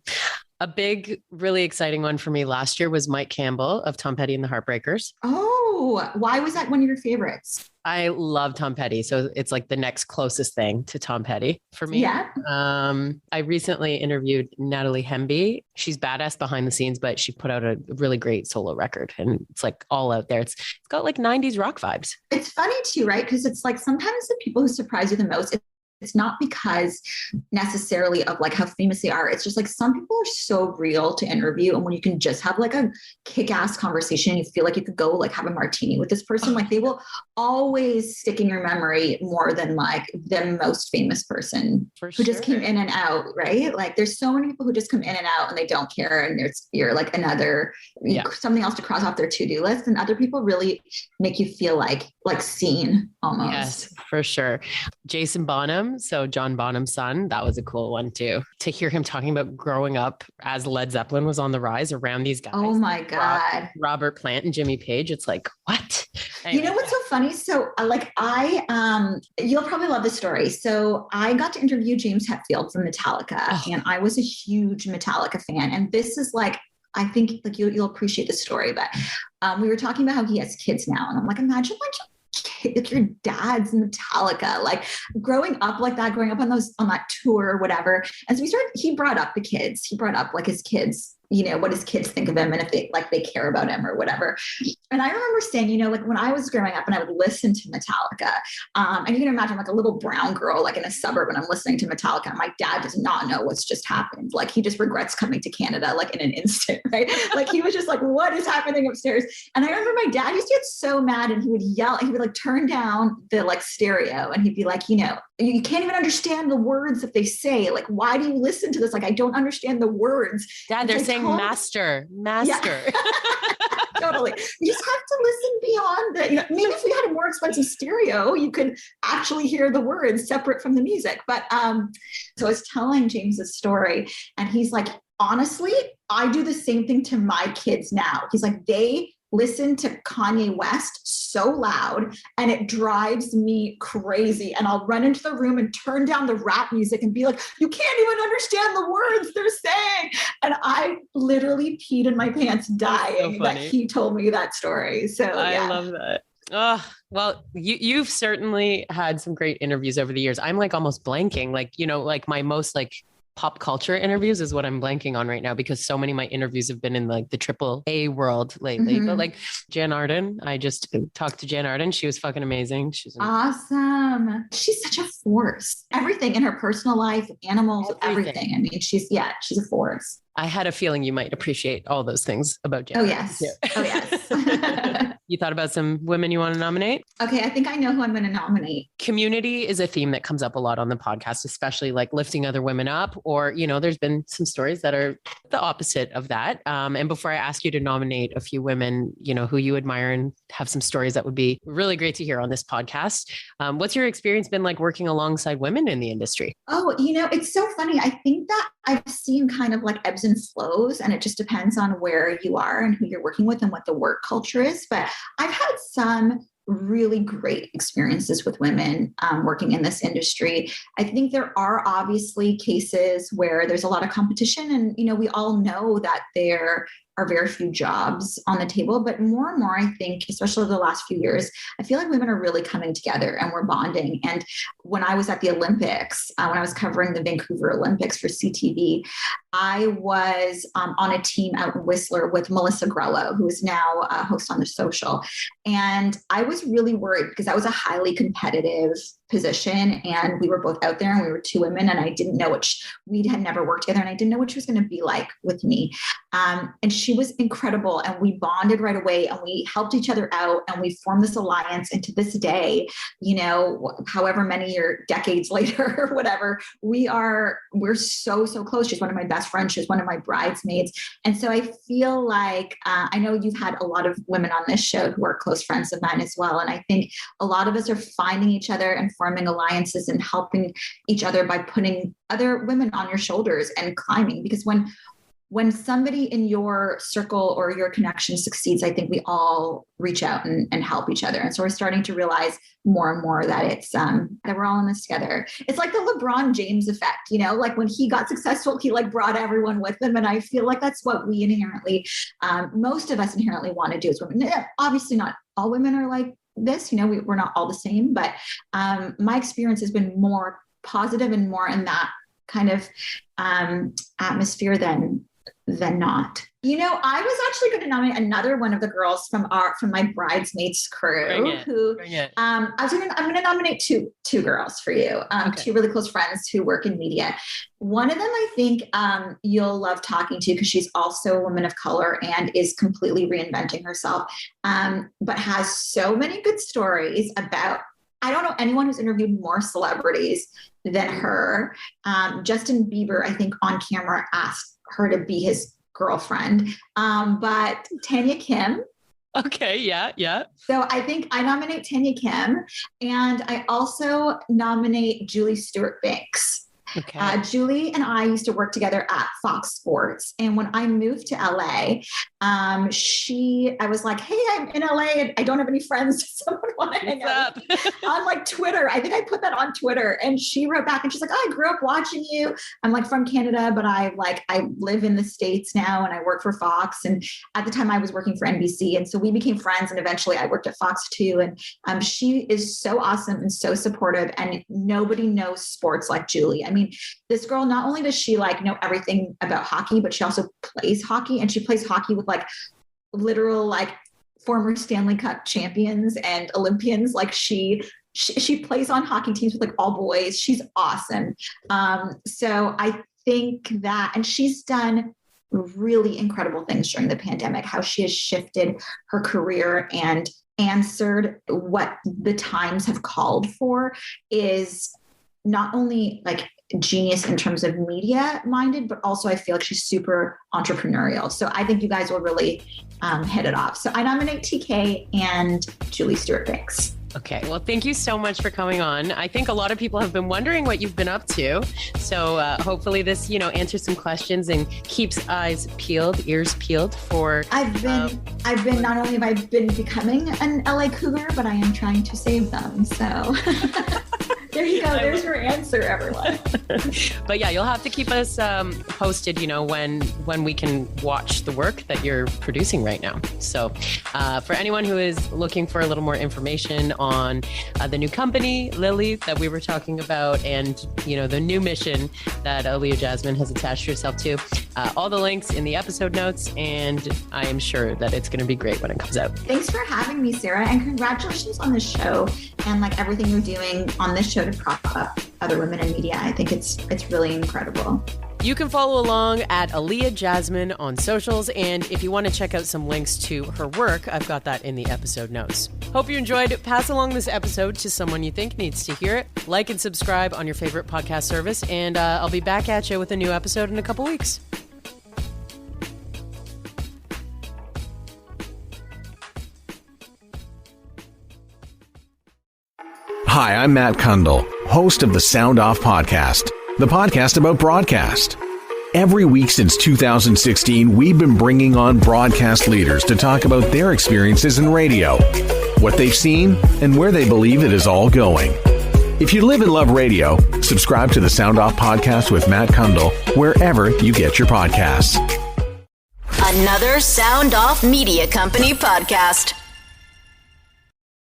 A: A big, really exciting one for me last year was Mike Campbell of Tom Petty and the Heartbreakers.
B: Oh, why was that one of your favorites?
A: I love Tom Petty. So it's like the next closest thing to Tom Petty for me.
B: Yeah.
A: I recently interviewed Natalie Hemby. She's badass behind the scenes, but she put out a really great solo record, and it's like all out there. It's got like 90s rock vibes.
B: It's funny too, right? Because it's like sometimes the people who surprise you the most, it's not because necessarily of like how famous they are. It's just like some people are so real to interview. And when you can just have like a kick-ass conversation, you feel like you could go like have a martini with this person. Like they will always stick in your memory more than like the most famous person who just came in and out, right? Like there's so many people who just come in and out and they don't care. And you're like another, something else to cross off their to-do list. And other people really make you feel like seen almost.
A: Yes, for sure. Jason Bonham. So John Bonham's son, that was a cool one too. To hear him talking about growing up as Led Zeppelin was on the rise around these guys.
B: Oh my God.
A: Robert Plant and Jimmy Page. It's like, what?
B: Anyway. You know what's so funny? So you'll probably love this story. So I got to interview James Hetfield from Metallica, and I was a huge Metallica fan. And this is like, I think like you'll appreciate the story, but we were talking about how he has kids now. And I'm like, imagine like your dad's Metallica, like growing up like that, growing up on that tour or whatever. And so he brought up the kids. He brought up like his kids, you know, what his kids think of him and if they care about him or whatever. And I remember saying, you know, like when I was growing up and I would listen to Metallica, and you can imagine like a little brown girl, like in a suburb, and I'm listening to Metallica, and my dad does not know what's just happened. Like he just regrets coming to Canada, like in an instant, right? Like he was just like, what is happening upstairs? And I remember my dad used to get so mad, and he would yell, and he would like turn down the like stereo, and he'd be like, you know, you can't even understand the words that they say. Like, why do you listen to this? Like, I don't understand the words.
A: Dad, they're saying master.
B: Yeah. Totally. You just have to listen beyond that. Maybe if we had a more expensive stereo, you could actually hear the words separate from the music. But so I was telling James this story, and he's like, honestly, I do the same thing to my kids now. He's like, they listen to Kanye West so loud and it drives me crazy. And I'll run into the room and turn down the rap music and be like, you can't even understand the words they're saying. And I literally peed in my pants dying that he told me that story. So
A: I love that. Oh, well, you've certainly had some great interviews over the years. I'm like almost blanking, like, like my most like pop culture interviews is what I'm blanking on right now, because so many of my interviews have been in like the AAA world lately. But like Jan Arden, I just talked to Jan Arden. She was fucking amazing. She's
B: awesome. She's such a force. Everything in her personal life, animals, everything. I mean, she's a force.
A: I had a feeling you might appreciate all those things about Jan.
B: Oh, yes. Oh, yes.
A: You thought about some women you want to nominate?
B: Okay, I think I know who I'm going to nominate.
A: Community is a theme that comes up a lot on the podcast, especially like lifting other women up, or, there's been some stories that are the opposite of that. And before I ask you to nominate a few women, who you admire and have some stories that would be really great to hear on this podcast. What's your experience been like working alongside women in the industry?
B: Oh, it's so funny. I think that I've seen kind of like ebbs and flows, and it just depends on where you are and who you're working with and what the work culture is. But I've had some really great experiences with women working in this industry. I think there are obviously cases where there's a lot of competition, and we all know that there are very few jobs on the table, but more and more, I think, especially over the last few years, I feel like women are really coming together and we're bonding. And when I was at the Olympics, when I was covering the Vancouver Olympics for CTV, I was on a team out in Whistler with Melissa Grello, who is now a host on The Social. And I was really worried because that was a highly competitive position, and we were both out there and we were two women, and I didn't know we had never worked together, and I didn't know what she was going to be like with me. And she was incredible, and we bonded right away, and we helped each other out, and we formed this alliance. And to this day, however many decades later or whatever, we're so close. She's one of my best friends. She's one of my bridesmaids. And so I feel like, I know you've had a lot of women on this show who are close friends of mine as well. And I think a lot of us are finding each other and forming alliances and helping each other by putting other women on your shoulders and climbing. Because when somebody in your circle or your connection succeeds, I think we all reach out and help each other. And so we're starting to realize more and more that it's that we're all in this together. It's like the LeBron James effect, like when he got successful, he like brought everyone with him. And I feel like that's what we inherently, most of us inherently want to do as women. Obviously not all women are like this, we're not all the same, but my experience has been more positive and more in that kind of atmosphere than not. I was actually going to nominate another one of the girls from my bridesmaids crew. I'm going to nominate two girls for you. Two really close friends who work in media. One of them, I think you'll love talking to because she's also a woman of color and is completely reinventing herself, but has so many good stories about. I don't know anyone who's interviewed more celebrities than her. Justin Bieber, I think, on camera asked her to be his girlfriend. But Tanya Kim.
A: Okay. Yeah.
B: So I think I nominate Tanya Kim, and I also nominate Julie Stewart-Banks.
A: Okay.
B: Julie and I used to work together at Fox Sports. And when I moved to LA, I was like, hey, I'm in LA and I don't have any friends. Does someone want to hang out on like Twitter? I think I put that on Twitter, and she wrote back and she's like, oh, I grew up watching you. I'm like from Canada, but I live in the States now and I work for Fox. And at the time I was working for NBC. And so we became friends, and eventually I worked at Fox too. And she is so awesome and so supportive, and nobody knows sports like Julie. I mean, this girl, not only does she know everything about hockey, but she also plays hockey, and she plays hockey with literal former Stanley Cup champions and Olympians. She plays on hockey teams with all boys. She's awesome. So I think that, and she's done really incredible things during the pandemic, how she has shifted her career and answered what the times have called for is not only like genius in terms of media minded, but also I feel like she's super entrepreneurial. So I think you guys will really hit it off. So I nominate TK and Julie Stewart-Banks.
A: Okay, well, thank you so much for coming on. I think a lot of people have been wondering what you've been up to. So hopefully this, answers some questions and keeps eyes peeled, ears peeled for...
B: I've been, not only have I been becoming an LA Cougar, but I am trying to save them. So there you go. There's your answer, everyone.
A: But yeah, you'll have to keep us posted, when we can watch the work that you're producing right now. So for anyone who is looking for a little more information on the new company, Lily, that we were talking about, and, the new mission that Aliya Jasmine has attached herself to, all the links in the episode notes, and I am sure that it's going to be great when it comes out.
B: Thanks for having me, Sarah, and congratulations on the show and like everything you're doing on this show to prop up other women in media. I think it's really incredible.
A: You can follow along at Aliya Jasmine on socials, and if you want to check out some links to her work, I've got that in the episode notes. Hope you enjoyed. Pass along this episode to someone you think needs to hear it. Like and subscribe on your favorite podcast service, and I'll be back at you with a new episode in a couple weeks.
C: Hi, I'm Matt Kundle, host of the Sound Off Podcast, the podcast about broadcast. Every week since 2016, we've been bringing on broadcast leaders to talk about their experiences in radio, what they've seen, and where they believe it is all going. If you live and love radio, subscribe to the Sound Off Podcast with Matt Kundle wherever you get your podcasts.
D: Another Sound Off Media Company podcast.